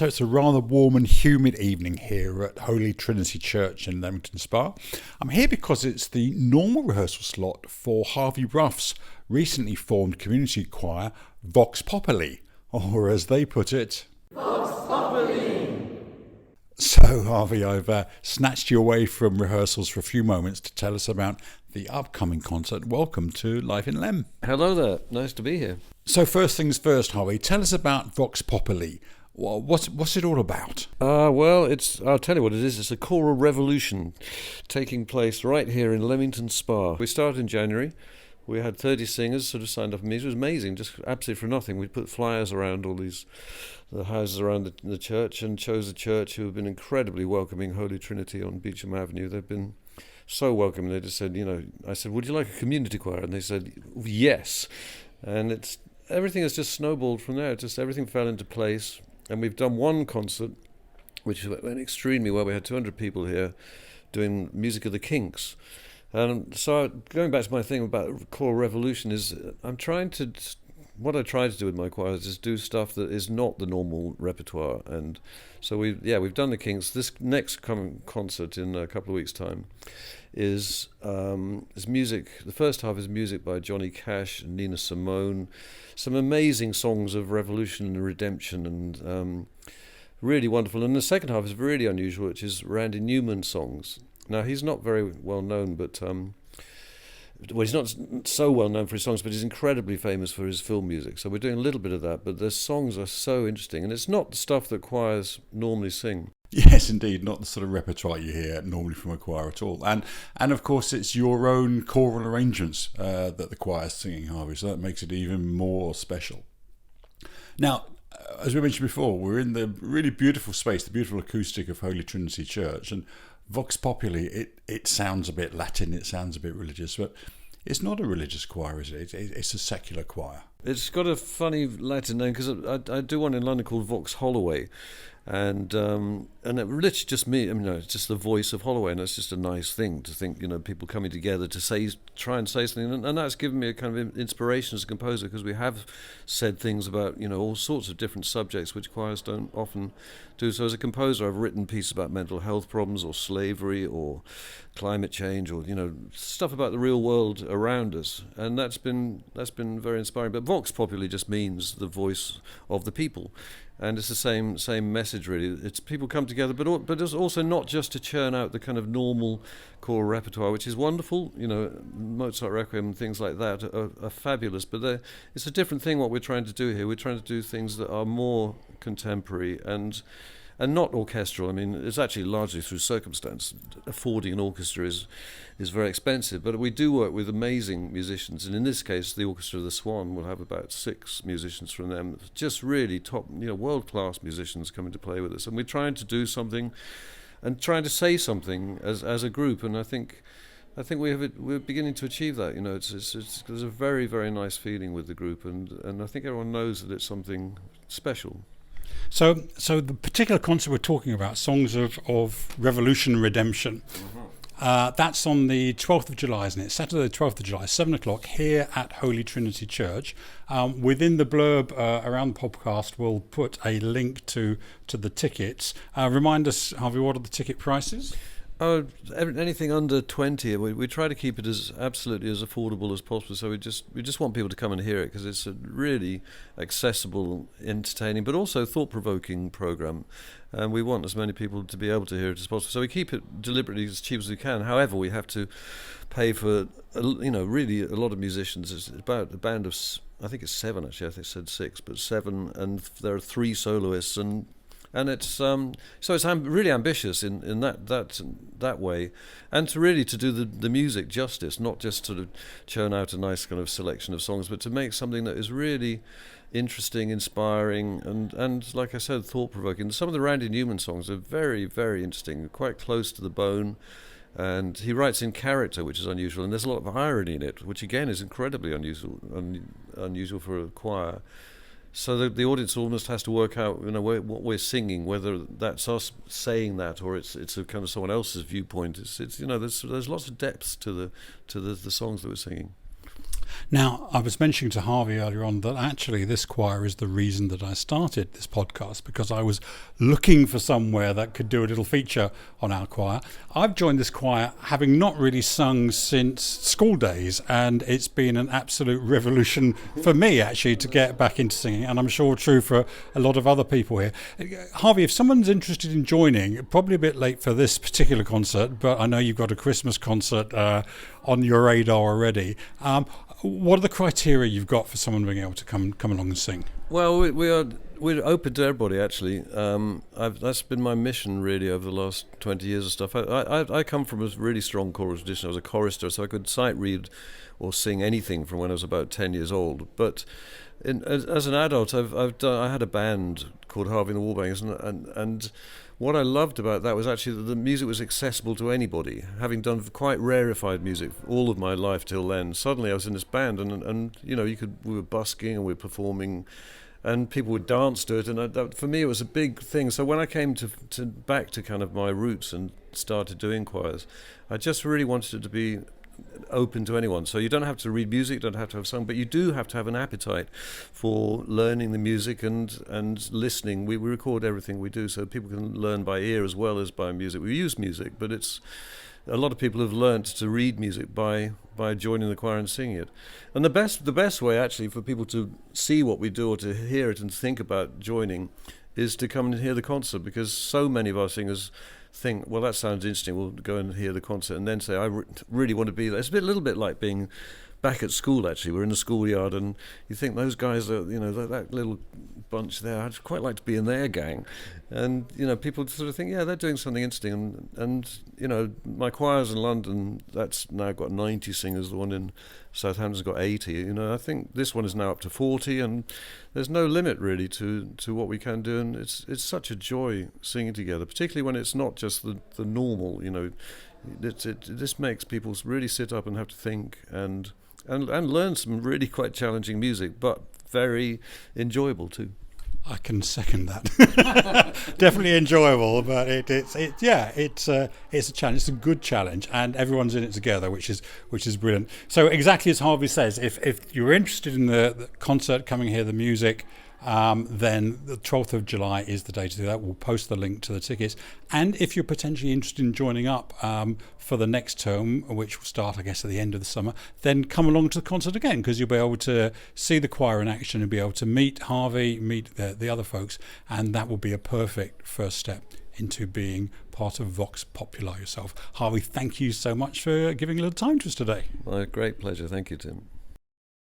So it's a rather warm and humid evening here at Holy Trinity Church in Leamington Spa. I'm here because it's the normal rehearsal slot for Harvey Ruff's recently formed community choir, Vox Populi, or as they put it, Vox Populi. So Harvey, I've snatched you away from rehearsals for a few moments to tell us about the upcoming concert. Welcome to Live in Lem. Hello there, nice to be here. So first things first, Harvey, tell us about Vox Populi. Well, what's it all about? I'll tell you what it is. It's a choral revolution taking place right here in Leamington Spa. We started in January. We had 30 singers sort of signed up for music. It was amazing, just absolutely for nothing. We put flyers around all the houses around the church and chose a church who have been incredibly welcoming, Holy Trinity on Beecham Avenue. They've been so welcoming. They just said, I said, would you like a community choir? And they said, yes. And everything has just snowballed from there. Just everything fell into place. And we've done one concert, which went extremely well. We had 200 people here doing music of the Kinks. And so going back to my thing about choral revolution is what I try to do with my choir is just do stuff that is not the normal repertoire. And so we've done the Kinks. This next coming concert in a couple of weeks' time is music. The first half is music by Johnny Cash and Nina Simone. Some amazing songs of revolution and redemption and really wonderful. And the second half is really unusual, which is Randy Newman songs. Now, he's not very well known, but he's not so well known for his songs, but he's incredibly famous for his film music. So we're doing a little bit of that, but the songs are so interesting. And it's not the stuff that choirs normally sing. Yes, indeed, not the sort of repertoire you hear normally from a choir at all. And of course, it's your own choral arrangements that the choir's singing, Harvey, so that makes it even more special. Now, as we mentioned before, we're in the really beautiful space, the beautiful acoustic of Holy Trinity Church, and Vox Populi, it sounds a bit Latin, it sounds a bit religious, but it's not a religious choir, is it? It's a secular choir. It's got a funny Latin name because I do one in London called Vox Holloway, and it literally just it's just the voice of Holloway, and it's just a nice thing to think, people coming together to try and say something, and that's given me a kind of inspiration as a composer because we have said things about all sorts of different subjects which choirs don't often do. So as a composer, I've written pieces about mental health problems or slavery or climate change or stuff about the real world around us, and that's been very inspiring. But Vox Populi just means the voice of the people. And it's the same message, really. It's people come together, but it's also not just to churn out the kind of normal choral repertoire, which is wonderful. Mozart Requiem and things like that are fabulous. But it's a different thing what we're trying to do here. We're trying to do things that are more contemporary and not orchestral. I mean, it's actually largely through circumstance. Affording an orchestra is very expensive, but we do work with amazing musicians, and in this case, the Orchestra of the Swan will have about 6 musicians from them, just really top, world-class musicians coming to play with us, and we're trying to do something and trying to say something as a group, and I think we're beginning to achieve that. There's a very, very nice feeling with the group, and I think everyone knows that it's something special. So the particular concert we're talking about, Songs of Revolution and Redemption, that's on the 12th of July, isn't it? Saturday the 12th of July, 7 o'clock, here at Holy Trinity Church. Within the blurb around the podcast, we'll put a link to the tickets. Remind us, Harvey, what are the ticket prices? Anything under 20, we try to keep it as absolutely as affordable as possible. So we just want people to come and hear it because it's a really accessible, entertaining, but also thought-provoking program. And we want as many people to be able to hear it as possible. So we keep it deliberately as cheap as we can. However, we have to pay for really a lot of musicians. It's about a band of, I think it's 7 actually. I think it said 6, but 7, and there are 3 soloists and it's so it's really ambitious in that way, and to do the music justice, not just sort of churn out a nice kind of selection of songs, but to make something that is really interesting, inspiring, and like I said, thought-provoking. Some of the Randy Newman songs are very, very interesting, quite close to the bone, and he writes in character, which is unusual, and there's a lot of irony in it, which again is incredibly unusual for a choir. So the audience almost has to work out, what we're singing, whether that's us saying that or it's a kind of someone else's viewpoint. It's there's lots of depths to the songs that we're singing. Now, I was mentioning to Harvey earlier on that actually this choir is the reason that I started this podcast, because I was looking for somewhere that could do a little feature on our choir. I've joined this choir having not really sung since school days, and it's been an absolute revolution for me actually to get back into singing, and I'm sure true for a lot of other people here. Harvey, if someone's interested in joining, probably a bit late for this particular concert, but I know you've got a Christmas concert on your radar already. What are the criteria you've got for someone being able to come along and sing? Well, we're open to everybody, actually. That's been my mission, really, over the last 20 years of stuff. I come from a really strong choral tradition. I was a chorister, so I could sight read or sing anything from when I was about 10 years old. But as an adult, I had a band called Harvey and the Wallbangers, and what I loved about that was actually that the music was accessible to anybody. Having done quite rarefied music all of my life till then, suddenly I was in this band, and we were busking and we were performing, and people would dance to it, and that, for me, it was a big thing. So when I came to back to kind of my roots and started doing choirs, I just really wanted it to be open to anyone. So you don't have to read music, you don't have to have sung, but you do have to have an appetite for learning the music and listening. We record everything we do so people can learn by ear as well as by music. We use music, but a lot of people have learnt to read music by joining the choir and singing it. And the best way actually for people to see what we do or to hear it and think about joining is to come and hear the concert, because so many of our singers think, well, that sounds interesting, we'll go and hear the concert, and then say, I really want to be there. It's a little bit like being back at school, actually. We're in the schoolyard, and you think those guys are, that little bunch there, I'd quite like to be in their gang. And, people sort of think, yeah, they're doing something interesting. And my choirs in London, that's now got 90 singers. The one in Southampton's got 80. I think this one is now up to 40, and there's no limit really to what we can do. And it's such a joy singing together, particularly when it's not just the normal, this makes people really sit up and have to think and learn some really quite challenging music, but very enjoyable too. I can second that. Definitely enjoyable, but it's a challenge. It's a good challenge, and everyone's in it together, which is brilliant. So exactly as Harvey says, if you're interested in the concert, coming here, the music, then the 12th of July is the day to do that. We'll post the link to the tickets. And if you're potentially interested in joining up for the next term, which will start, I guess, at the end of the summer, then come along to the concert again, because you'll be able to see the choir in action and be able to meet Harvey, meet the other folks, and that will be a perfect first step into being part of Vox Populi yourself. Harvey, thank you so much for giving a little time to us today. My great pleasure. Thank you, Tim.